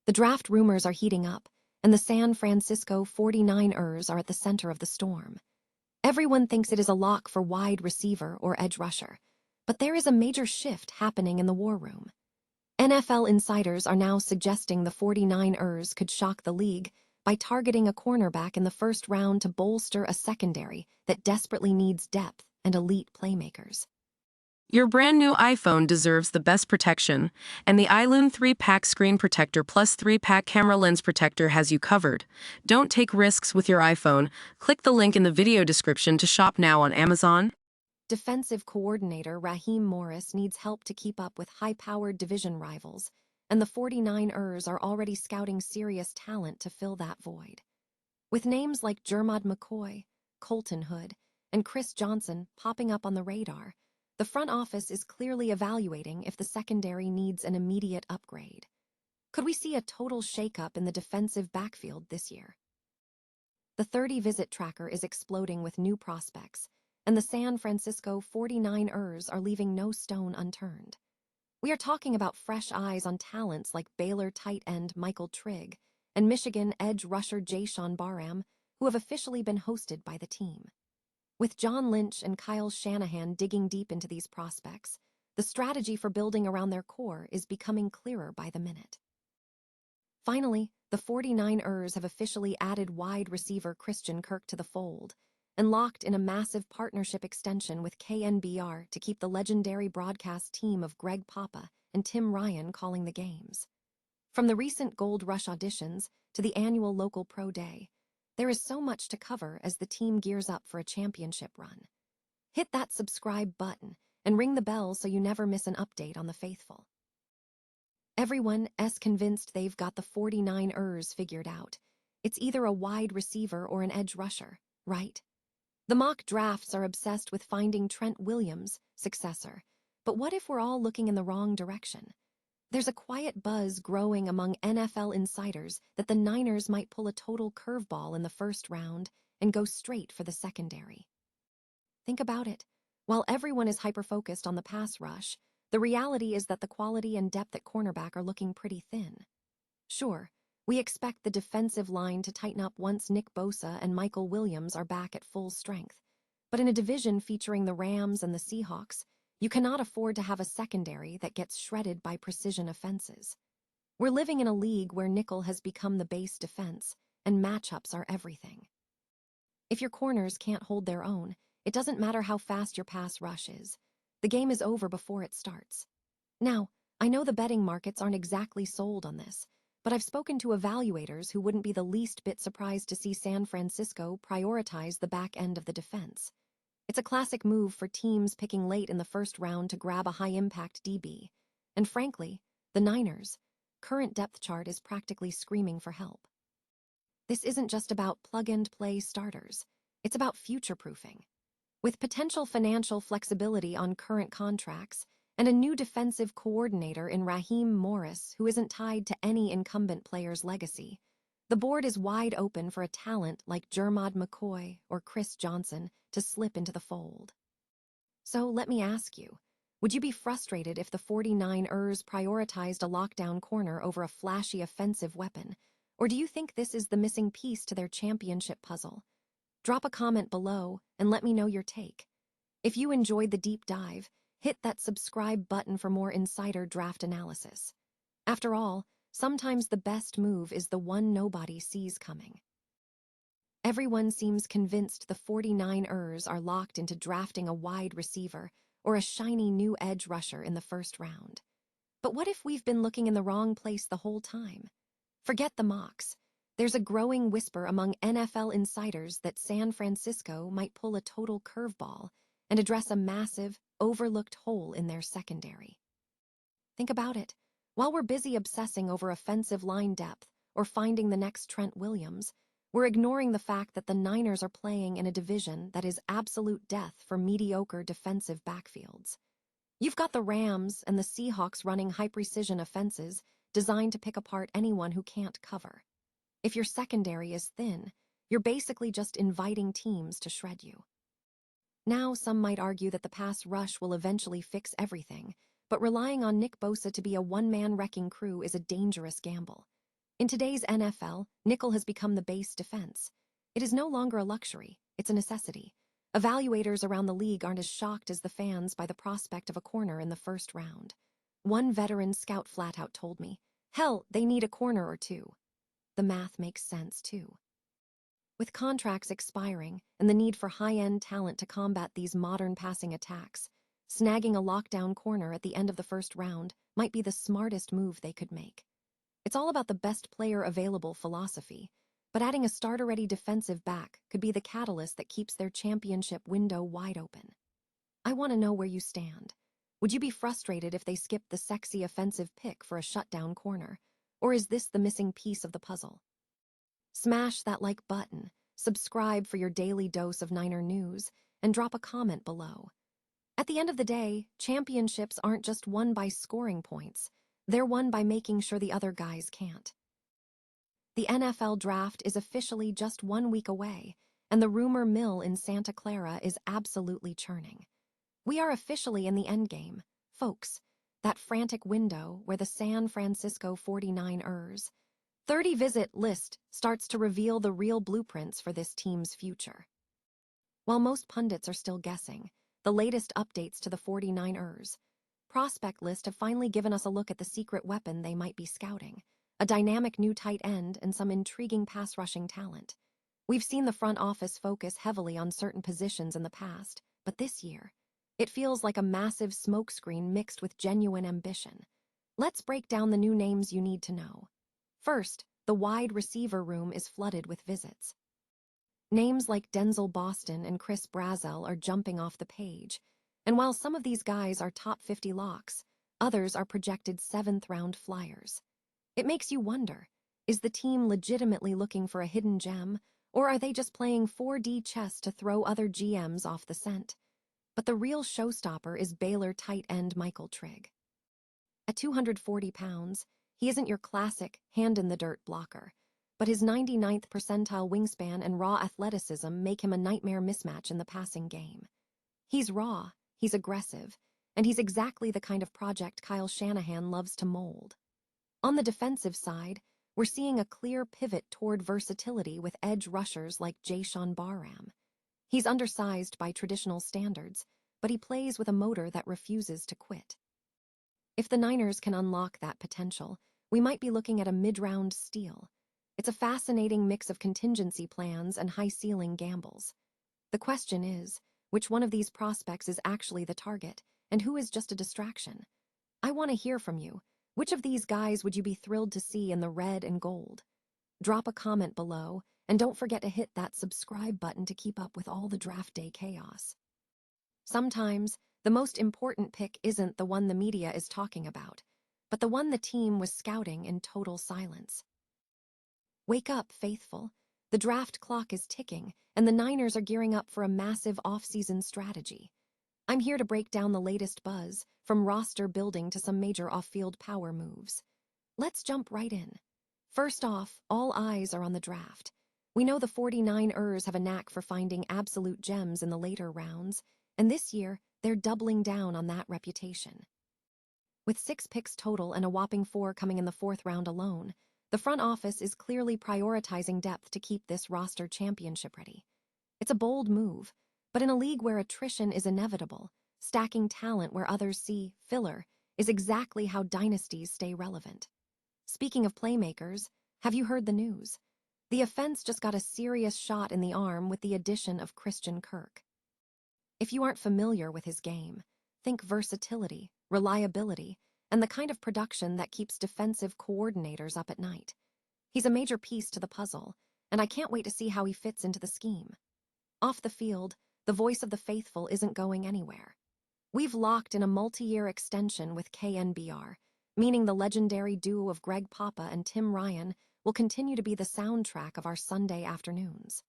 The draft rumors are heating up, and the San Francisco 49ers are at the center of the storm. Everyone thinks it is a lock for wide receiver or edge rusher, but there is a major shift happening in the war room. NFL insiders are now suggesting the 49ers could shock the league by targeting a cornerback in the first round to bolster a secondary that desperately needs depth and elite playmakers. Your brand new iPhone deserves the best protection, and the iLume 3-Pack Screen Protector Plus 3-Pack Camera Lens Protector has you covered. Don't take risks with your iPhone. Click the link in the video description to shop now on Amazon. Defensive coordinator Raheem Morris needs help to keep up with high-powered division rivals, and the 49ers are already scouting serious talent to fill that void. With names like Jermod McCoy, Colton Hood, and Chris Johnson popping up on the radar, the front office is clearly evaluating if the secondary needs an immediate upgrade. Could we see a total shakeup in the defensive backfield this year? The 30-visit tracker is exploding with new prospects, and the San Francisco 49ers are leaving no stone unturned. We are talking about fresh eyes on talents like Baylor tight end Michael Trigg and Michigan edge rusher Jayshon Barham, who have officially been hosted by the team. With John Lynch and Kyle Shanahan digging deep into these prospects, the strategy for building around their core is becoming clearer by the minute. Finally, the 49ers have officially added wide receiver Christian Kirk to the fold and locked in a massive partnership extension with KNBR to keep the legendary broadcast team of Greg Papa and Tim Ryan calling the games. From the recent Gold Rush auditions to the annual local pro day, there is so much to cover as the team gears up for a championship run. Hit that subscribe button and ring the bell so you never miss an update on the faithful. Everyone is convinced they've got the 49ers figured out. It's either a wide receiver or an edge rusher, right? The mock drafts are obsessed with finding Trent Williams' successor, but what if we're all looking in the wrong direction? There's a quiet buzz growing among NFL insiders that the Niners might pull a total curveball in the first round and go straight for the secondary. Think about it. While everyone is hyper-focused on the pass rush, the reality is that the quality and depth at cornerback are looking pretty thin. Sure, we expect the defensive line to tighten up once Nick Bosa and Michael Williams are back at full strength, but in a division featuring the Rams and the Seahawks, you cannot afford to have a secondary that gets shredded by precision offenses. We're living in a league where nickel has become the base defense, and matchups are everything. If your corners can't hold their own, it doesn't matter how fast your pass rush is. The game is over before it starts. Now, I know the betting markets aren't exactly sold on this, but I've spoken to evaluators who wouldn't be the least bit surprised to see San Francisco prioritize the back end of the defense. It's a classic move for teams picking late in the first round to grab a high-impact DB. And frankly, the Niners' current depth chart is practically screaming for help. This isn't just about plug-and-play starters. It's about future-proofing. With potential financial flexibility on current contracts and a new defensive coordinator in Raheem Morris who isn't tied to any incumbent player's legacy, the board is wide open for a talent like Jermod McCoy or Chris Johnson to slip into the fold. So let me ask you, would you be frustrated if the 49ers prioritized a lockdown corner over a flashy offensive weapon, or do you think this is the missing piece to their championship puzzle? Drop a comment below and let me know your take. If you enjoyed the deep dive, hit that subscribe button for more insider draft analysis. After all, sometimes the best move is the one nobody sees coming. Everyone seems convinced the 49ers are locked into drafting a wide receiver or a shiny new edge rusher in the first round. But what if we've been looking in the wrong place the whole time? Forget the mocks. There's a growing whisper among NFL insiders that San Francisco might pull a total curveball and address a massive, overlooked hole in their secondary. Think about it. While we're busy obsessing over offensive line depth or finding the next Trent Williams, we're ignoring the fact that the Niners are playing in a division that is absolute death for mediocre defensive backfields. You've got the Rams and the Seahawks running high-precision offenses designed to pick apart anyone who can't cover. If your secondary is thin, you're basically just inviting teams to shred you. Now, some might argue that the pass rush will eventually fix everything, but relying on Nick Bosa to be a one-man wrecking crew is a dangerous gamble. In today's NFL, nickel has become the base defense. It is no longer a luxury, it's a necessity. Evaluators around the league aren't as shocked as the fans by the prospect of a corner in the first round. One veteran scout flat out told me, "Hell, they need a corner or two." The math makes sense, too. With contracts expiring and the need for high-end talent to combat these modern passing attacks, snagging a lockdown corner at the end of the first round might be the smartest move they could make. It's all about the best player available philosophy, but adding a starter-ready defensive back could be the catalyst that keeps their championship window wide open. I want to know where you stand. Would you be frustrated if they skipped the sexy offensive pick for a shutdown corner? Or is this the missing piece of the puzzle? Smash that like button, subscribe for your daily dose of Niner news, and drop a comment below. At the end of the day, championships aren't just won by scoring points. They're won by making sure the other guys can't. The NFL draft is officially just 1 week away, and the rumor mill in Santa Clara is absolutely churning. We are officially in the endgame, folks, that frantic window where the San Francisco 49ers 30-visit list starts to reveal the real blueprints for this team's future. While most pundits are still guessing, the latest updates to the 49ers prospect list have finally given us a look at the secret weapon they might be scouting, a dynamic new tight end and some intriguing pass-rushing talent. We've seen the front office focus heavily on certain positions in the past, but this year, it feels like a massive smokescreen mixed with genuine ambition. Let's break down the new names you need to know. First, the wide receiver room is flooded with visits. Names like Denzel Boston and Chris Brazzell are jumping off the page, and while some of these guys are top 50 locks, others are projected 7th-round flyers. It makes you wonder, is the team legitimately looking for a hidden gem, or are they just playing 4D chess to throw other GMs off the scent? But the real showstopper is Baylor tight end Michael Trigg. At 240 pounds, he isn't your classic hand-in-the-dirt blocker, but his 99th percentile wingspan and raw athleticism make him a nightmare mismatch in the passing game. He's raw, he's aggressive, and he's exactly the kind of project Kyle Shanahan loves to mold. On the defensive side, we're seeing a clear pivot toward versatility with edge rushers like Jayshon Barham. He's undersized by traditional standards, but he plays with a motor that refuses to quit. If the Niners can unlock that potential, we might be looking at a mid-round steal. It's a fascinating mix of contingency plans and high-ceiling gambles. The question is, which one of these prospects is actually the target, and who is just a distraction? I want to hear from you. Which of these guys would you be thrilled to see in the red and gold? Drop a comment below, and don't forget to hit that subscribe button to keep up with all the draft day chaos. Sometimes, the most important pick isn't the one the media is talking about, but the one the team was scouting in total silence. Wake up, faithful. The draft clock is ticking, and the Niners are gearing up for a massive off-season strategy. I'm here to break down the latest buzz, from roster building to some major off-field power moves. Let's jump right in. First off, all eyes are on the draft. We know the 49ers have a knack for finding absolute gems in the later rounds, and this year, they're doubling down on that reputation. With 6 picks total and a whopping 4 coming in the 4th round alone, the front office is clearly prioritizing depth to keep this roster championship ready. It's a bold move, but in a league where attrition is inevitable, stacking talent where others see filler is exactly how dynasties stay relevant. Speaking of playmakers, have you heard the news? The offense just got a serious shot in the arm with the addition of Christian Kirk. If you aren't familiar with his game, think versatility, reliability, and the kind of production that keeps defensive coordinators up at night. He's a major piece to the puzzle, and I can't wait to see how he fits into the scheme. Off the field, the voice of the faithful isn't going anywhere. We've locked in a multi-year extension with KNBR, meaning the legendary duo of Greg Papa and Tim Ryan will continue to be the soundtrack of our Sunday afternoons.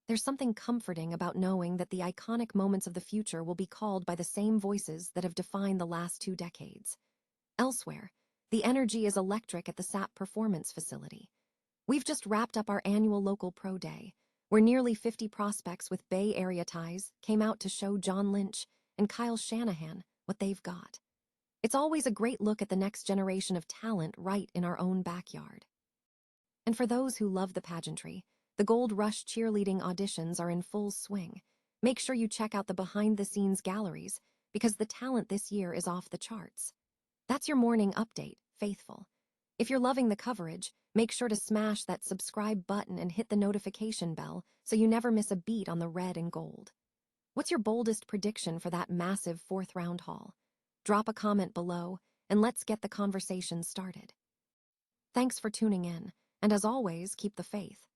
There's something comforting about knowing that the iconic moments of the future will be called by the same voices that have defined the last 2 decades. Elsewhere, the energy is electric at the SAP Performance Facility. We've just wrapped up our annual local pro day, where nearly 50 prospects with Bay Area ties came out to show John Lynch and Kyle Shanahan what they've got. It's always a great look at the next generation of talent right in our own backyard. And for those who love the pageantry, the Gold Rush cheerleading auditions are in full swing. Make sure you check out the behind-the-scenes galleries because the talent this year is off the charts. That's your morning update, faithful. If you're loving the coverage, make sure to smash that subscribe button and hit the notification bell so you never miss a beat on the red and gold. What's your boldest prediction for that massive fourth-round haul? Drop a comment below, and let's get the conversation started. Thanks for tuning in, and as always, keep the faith.